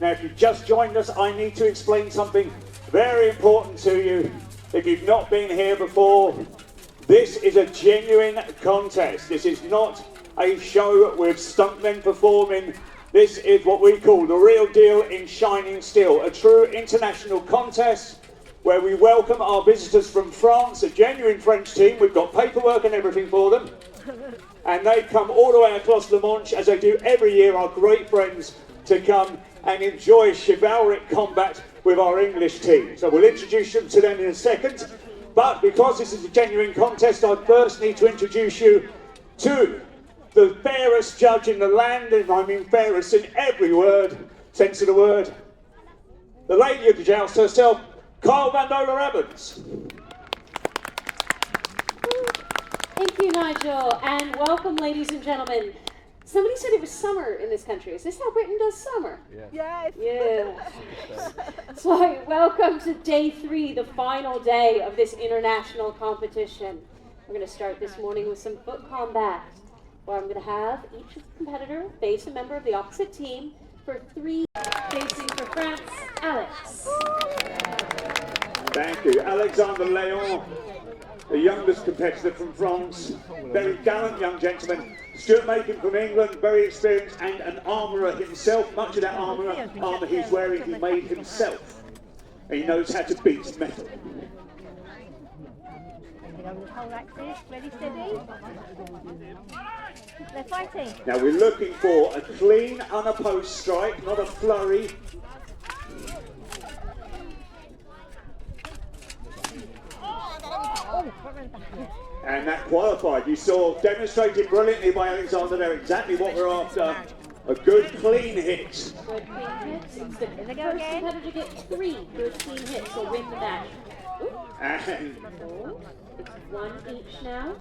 Now, if you've just joined us, I need to explain something very important to you. If you've not been here before, this is a genuine contest. This is not a show with stuntmen performing. This is what we call the real deal in shining steel, a true international contest where we welcome our visitors from France, a genuine French team. We've got paperwork and everything for them. And they come all the way across La Manche, as they do every year, our great friends, to come and enjoy chivalric combat with our English team. So we'll introduce them to them in a second. But because this is a genuine contest, I first need to introduce you to the fairest judge in the land, and I mean fairest in every word, sense of the word. The lady of the joust herself, Kyle Vandola Evans. Thank you, Nigel, and welcome, ladies and gentlemen. Somebody said it was summer in this country. Is this how Britain does summer? Yes. Yeah. So, welcome to day 3, the final day of this international competition. We're going to start this morning with some foot combat, where I'm going to have each competitor face a member of the opposite team for 3. Facing for France, Alex. Thank you. Alexander Léon, the youngest competitor from France, very gallant young gentleman. Stuart Macon from England, very experienced, and an armourer himself. Much of that armour he's wearing, he made himself. And he knows how to beat metal. Ready, steady. They're fighting. Now we're looking for a clean, unopposed strike, not a flurry. And that qualified. You saw demonstrated brilliantly by Alexander there exactly what we're after. A good clean hit. Good clean hits. It's the first competitor to get 3 good clean hits will win the match. And it's 1 each now.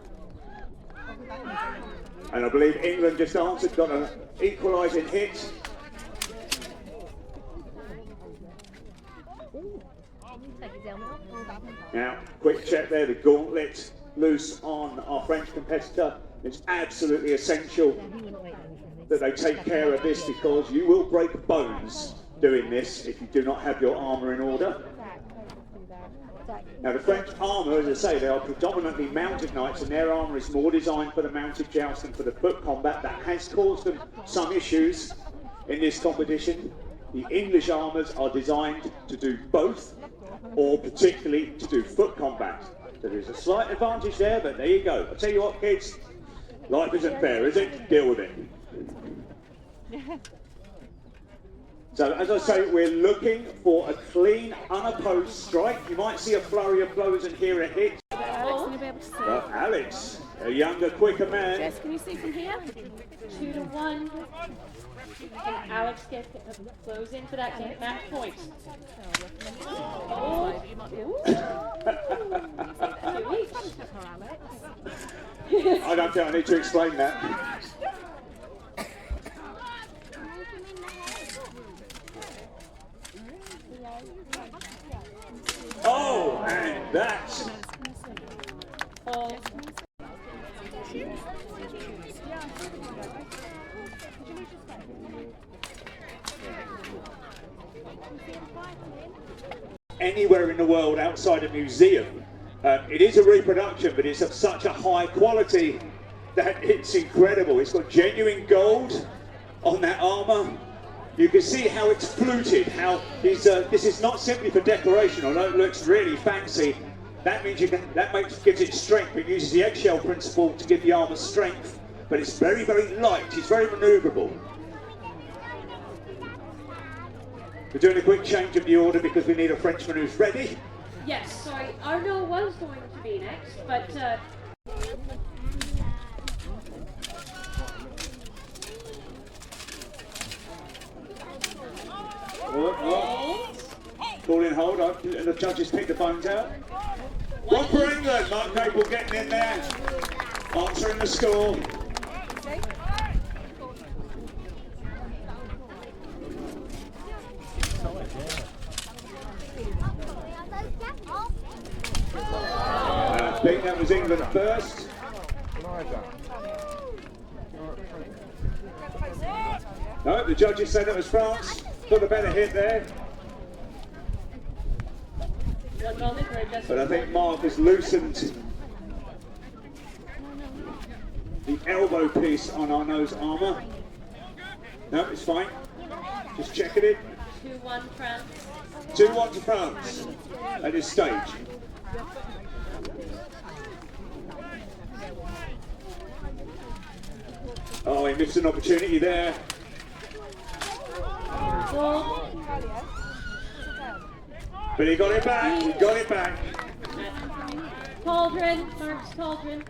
I believe England just answered, got an equalising hit. Now, quick check there, the gauntlet loose on our French competitor. It's absolutely essential that they take care of this, because you will break bones doing this if you do not have your armour in order. Now the French armour, as I say, they are predominantly mounted knights, and their armour is more designed for the mounted joust than for the foot combat. That has caused them some issues in this competition. The English armours are designed to do both, or particularly to do foot combat. So there's a slight advantage there, but there you go. I'll tell you what, kids, life isn't fair, is it? Deal with it. So, as I say, we're looking for a clean, unopposed strike. You might see a flurry of blows and hear a hit. But Alex, a younger, quicker man. Jess, can you see from here? 2 to 1. Can Alex get blows into that match point? Oh. I don't think I need to explain that. Oh, and that's... Anywhere in the world outside a museum. It is a reproduction, but it's of such a high quality that it's incredible. It's got genuine gold on that armour. You can see how it's fluted, how this is not simply for decoration, although it looks really fancy. That means gives it strength. It uses the eggshell principle to give the armour strength, but it's very, very light. It's very manoeuvrable. We're doing a quick change of the order because we need a Frenchman who's ready. Yes, sorry, Arnaud was going to be next, but Call in hold, and the judges pick the phones out. One for England, Mark Capel getting in there, answering the score. I think that was England first. No, the judges said it was France. got a better hit there. One moment, we're adjusting. But I think Mark has loosened the elbow piece on Arnaud's armour. No, it's fine. Just checking it. 2-1 France. 2-1 to France at this stage. Oh, he missed an opportunity there. Ball. But he got it back, he got it back. Cauldron, Mark's cauldron.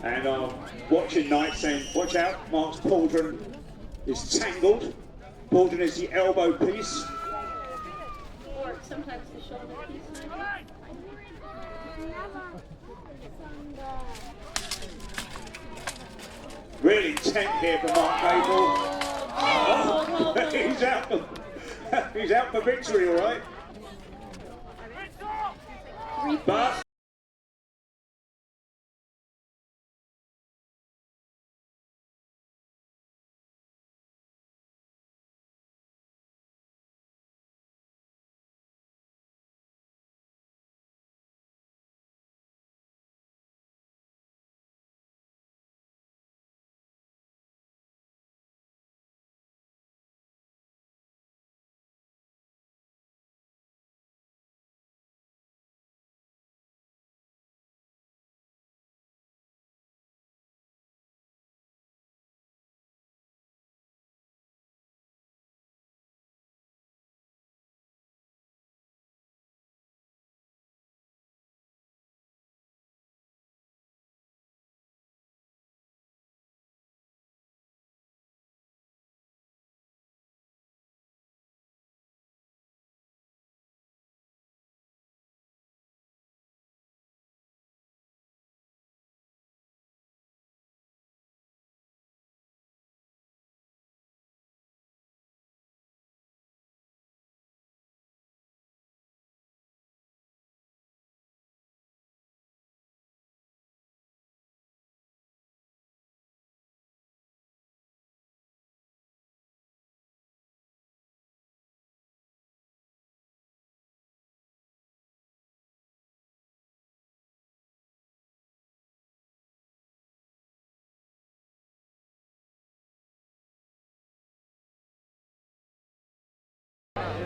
And watching Knight saying, watch out, Mark's pauldron is tangled. Pauldron is the elbow piece. Or sometimes the shoulder piece. Really intent here for Mark Gable. Oh, he's out. He's out for victory, all right. But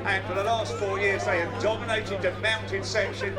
and for the last 4 years they have dominated the mounted section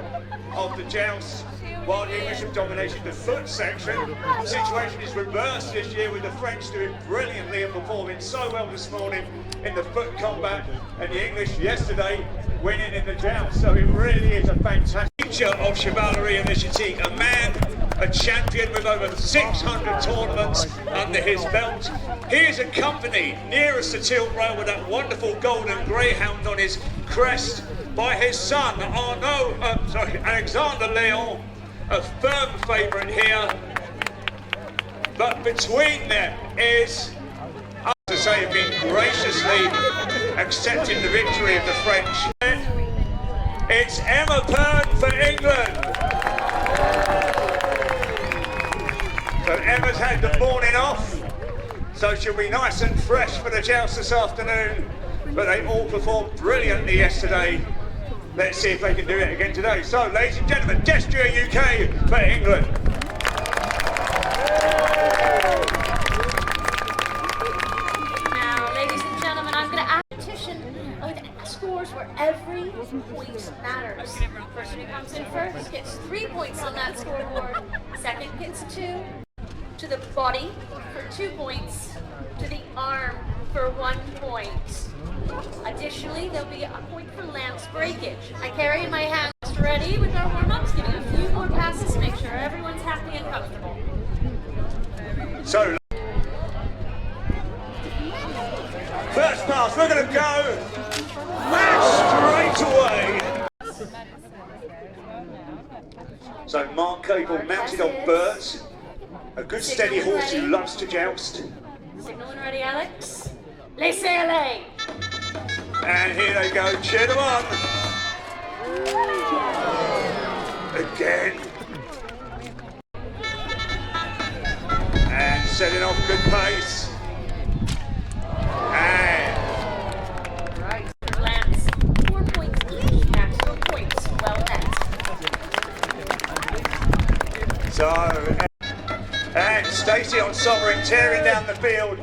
of the joust, while the English have dominated the foot section. The situation is reversed this year, with the French doing brilliantly and performing so well this morning in the foot combat, and the English yesterday winning in the joust. So it really is a fantastic feature of chivalry and initiative. A man, a champion with over 600 tournaments under his belt. He is accompanied nearest the tilt rail with that wonderful golden greyhound on his crest by his son, Alexander Leon, a firm favourite here. But between them is, to say, been graciously accepting the victory of the French. It's Emma Pern for England. So Emma's had the morning off, so she'll be nice and fresh for the joust this afternoon. But they all performed brilliantly yesterday. Let's see if they can do it again today. So, ladies and gentlemen, Gesture UK for England. Now, ladies and gentlemen, I'm going to add a competition with scores where every point matters. Person who comes in first gets 3 points on that scoreboard. Second gets 2. To the body for 2 points. To the arm for 1 point. Additionally, there'll be a point for lance breakage. I carry in my hand ready with our warm-ups, giving a few more passes to make sure everyone's happy and comfortable. So, first pass, we're going to go straight away. So Mark Cable mounted on Bert, a good steady horse who loves to joust. Signal when ready, Alex. Laissez-aller. And here they go, cheer them on. Again. And setting off good pace. And sovereign, tearing down the field.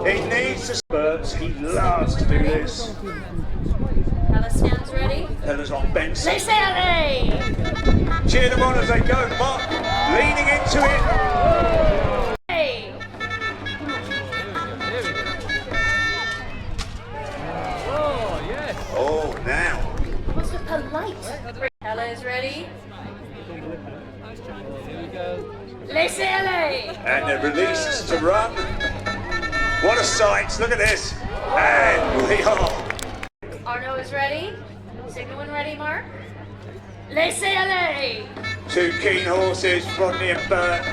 He needs to spurts. He loves to do this. Hella stands ready. Hella's on Benson. Laissez aller! Cheer them on as they go. Mark leaning into it. Hey! Oh, now. What's the polite? Hella is ready. Laissez aller! And it releases to run. What a sight. Look at this. And we are. Arno is ready. Signal when ready, Mark. Laissez aller! Two keen horses, Rodney and Bert.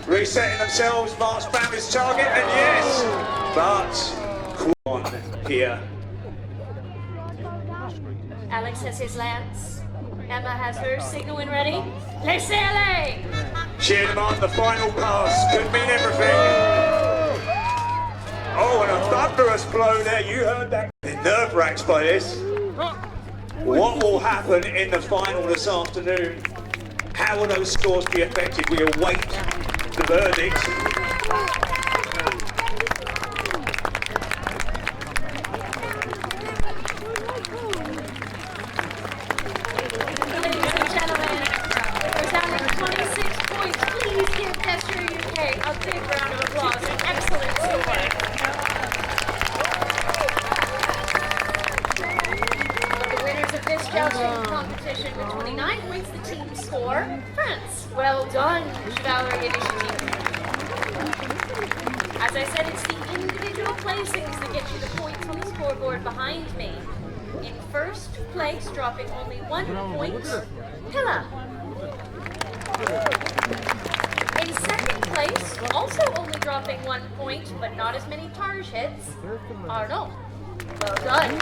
Resetting themselves. Mark's found his target. And yes. But Quan here. Alex has his lance. Emma has hers. Signal when ready. Laissez aller! Cheer them on. The final pass could mean everything. Oh, and a thunderous blow there. You heard that. Nerve-wracked by this. What will happen in the final this afternoon? How will those scores be affected? We await the verdict. Ladies and gentlemen, we're down to 26 points. Please give Tester UK a big round of applause. An excellent score. The winners of this jousting competition with 29 points, the team score, France. Well done, Chivalry Initiative. As I said, it's the individual placings that get you the points on the scoreboard behind me. In first place, dropping only 1 point, Hilla. In second place, also only dropping 1 point, but not as many Targe hits, Arno. Well done.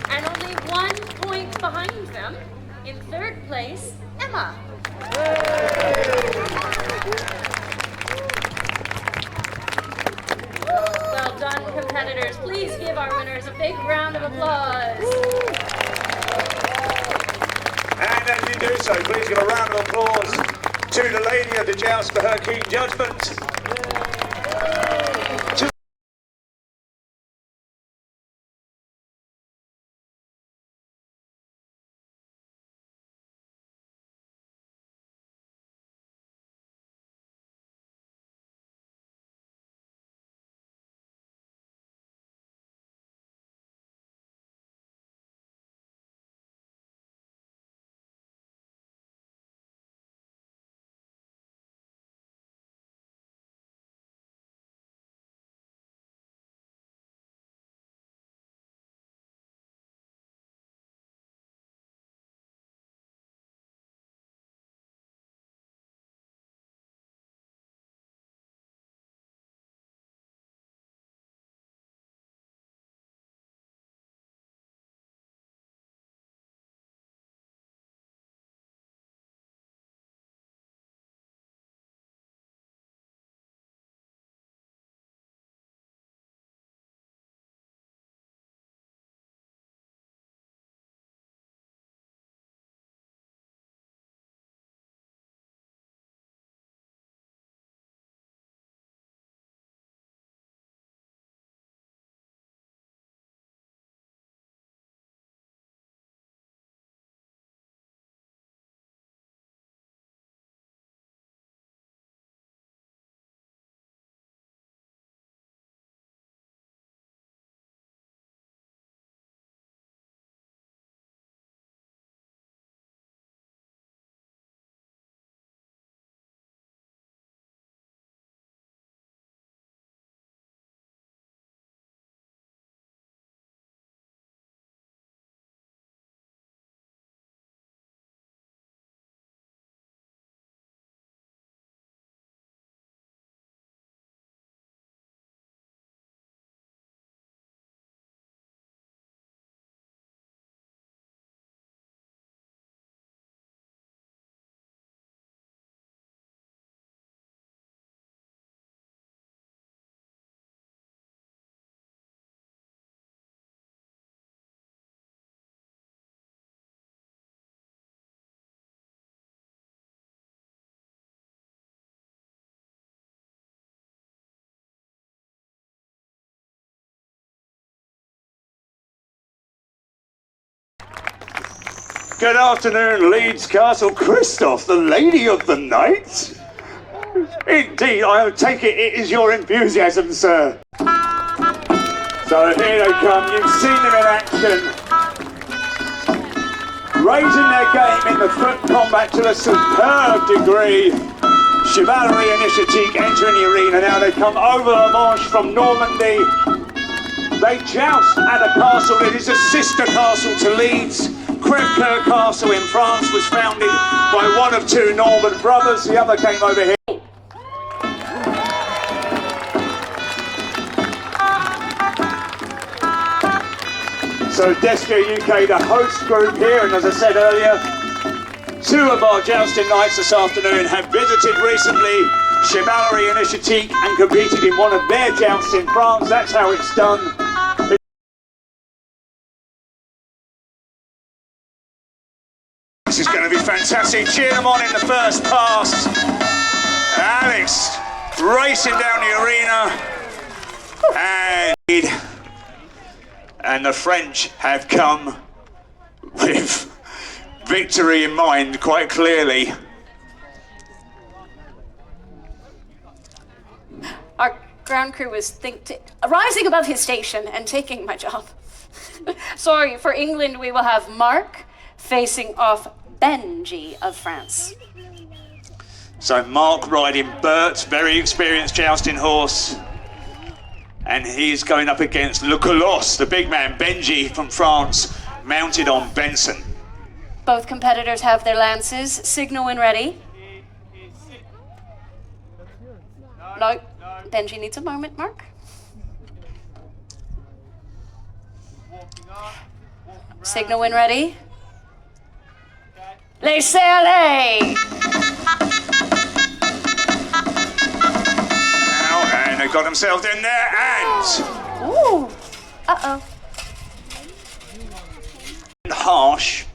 And only 1 point behind them, in third place, Emma. Well done, competitors. Please give our winners a big round of applause. And as you do so, please give a round of applause to the Lady of the Joust for her keen judgment. Good afternoon, Leeds Castle. Christoph, the lady of the night? Indeed, I take it is your enthusiasm, sir. So here they come. You've seen them in action. Raising their game in the foot combat to a superb degree. Chivalry Initiative entering the arena. Now they come over the Manche from Normandy. They joust at a castle that is a sister castle to Leeds. Crèvecoeur Castle in France was founded by one of two Norman brothers. The other came over here. So Destia UK, the host group here, and as I said earlier, two of our jousting nights this afternoon have visited recently Chivalry Initiative and competed in one of their jousts in France. That's how it's done. This is going to be fantastic. Cheer them on in the first pass. Alex racing down the arena. And the French have come with victory in mind quite clearly. Our ground crew was rising above his station and taking my job. Sorry, for England we will have Mark facing off Benji of France. So Mark riding Bert, very experienced jousting horse. And he's going up against Le Colosse, the big man, Benji from France, mounted on Benson. Both competitors have their lances. Signal when ready. No, Benji needs a moment, Mark. Signal when ready. Laissez aller! And they got themselves in there and... Ooh! Uh-oh. Harsh.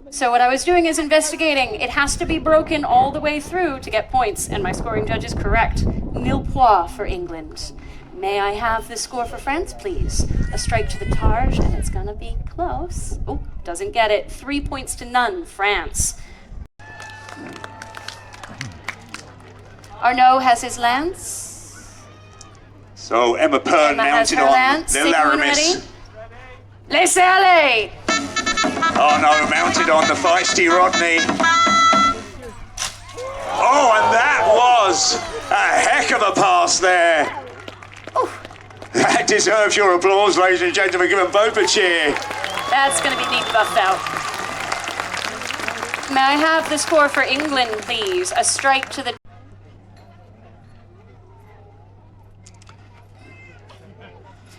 So what I was doing is investigating. It has to be broken all the way through to get points, and my scoring judge is correct. Nil points for England. May I have the score for France, please? A strike to the targe, and it's gonna be close. Oh, doesn't get it. 3 points to none, France. Arnaud has his lance. So Emma Pern mounted on the Laramis. Laissez aller! Oh no, mounted on the feisty Rodney. Oh, and that was a heck of a pass there. Ooh. That deserves your applause, ladies and gentlemen. Give them both a cheer. That's going to be neat buffed out. May I have the score for England, please? A strike to the...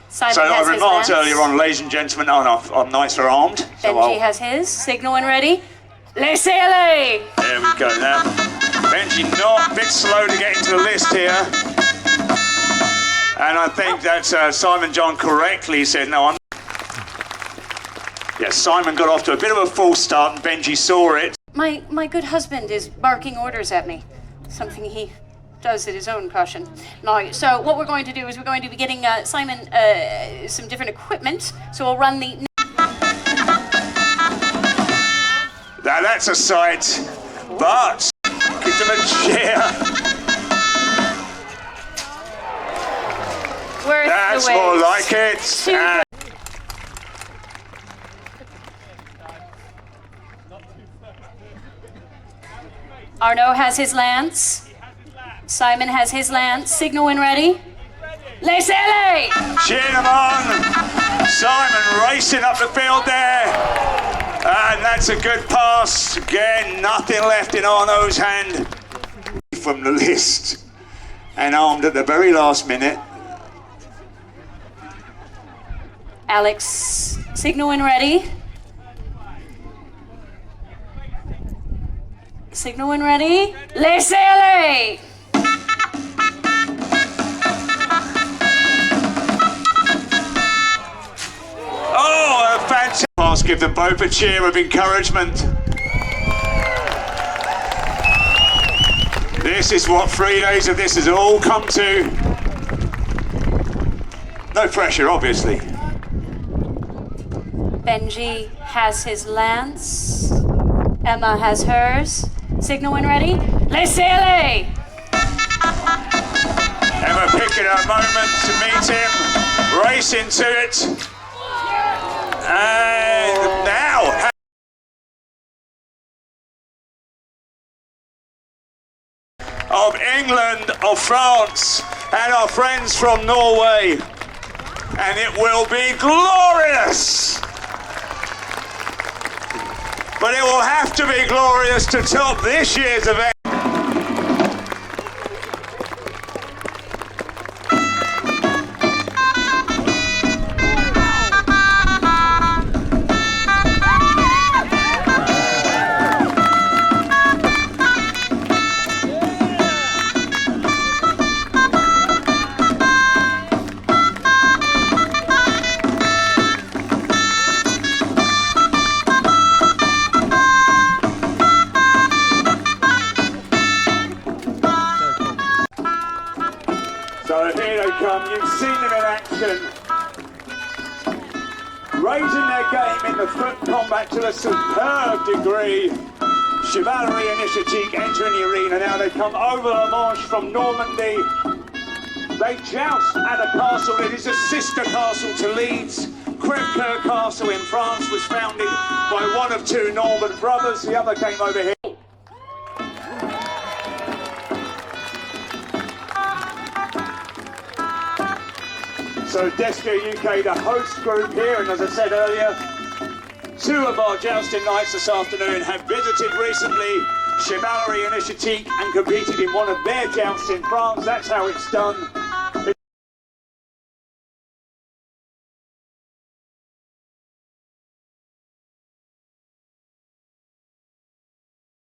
Simon so has I his remarked lance. earlier on, ladies and gentlemen, our knights are armed. Benji has his. Signal when ready. Laissez aller! There we go now. Benji not a bit slow to get into the list here. And I think that Simon John correctly said, no, yes, Simon got off to a bit of a false start and Benji saw it. My good husband is barking orders at me. Something he does at his own caution. Now, so what we're going to do is we're going to be getting Simon some different equipment. So we'll run the... Now that's a sight, but give them a cheer. That's more like it. Arnaud has his lance. Simon has his lance. Signal when ready. Laissez aller! Cheer them on. Simon racing up the field there. And that's a good pass. Again, nothing left in Arnaud's hand. From the list. And armed at the very last minute. Alex, signal when ready. Signal when ready. Laissez aller! Oh, a fantastic pass. Give them both a cheer of encouragement. This is what 3 days of this has all come to. No pressure, obviously. Benji has his lance. Emma has hers. Signal when ready. Laissez-aller! Emma picking her moment to meet him, racing to it. And now... of England, of France, and our friends from Norway. And it will be glorious! But it will have to be glorious to top this year's event. So here they come, you've seen them in action, raising their game in the foot combat to a superb degree. Chivalry Initiative entering the arena now. They come over La Manche from Normandy. They joust at a castle that is a sister castle to Leeds. Queen'S Castle in France was founded by one of two Norman brothers. The other came over here. So Desco UK, the host group here, and as I said earlier, two of our jousting nights this afternoon have visited recently Chivalry Initiative and competed in one of their jousts in France. That's how it's done.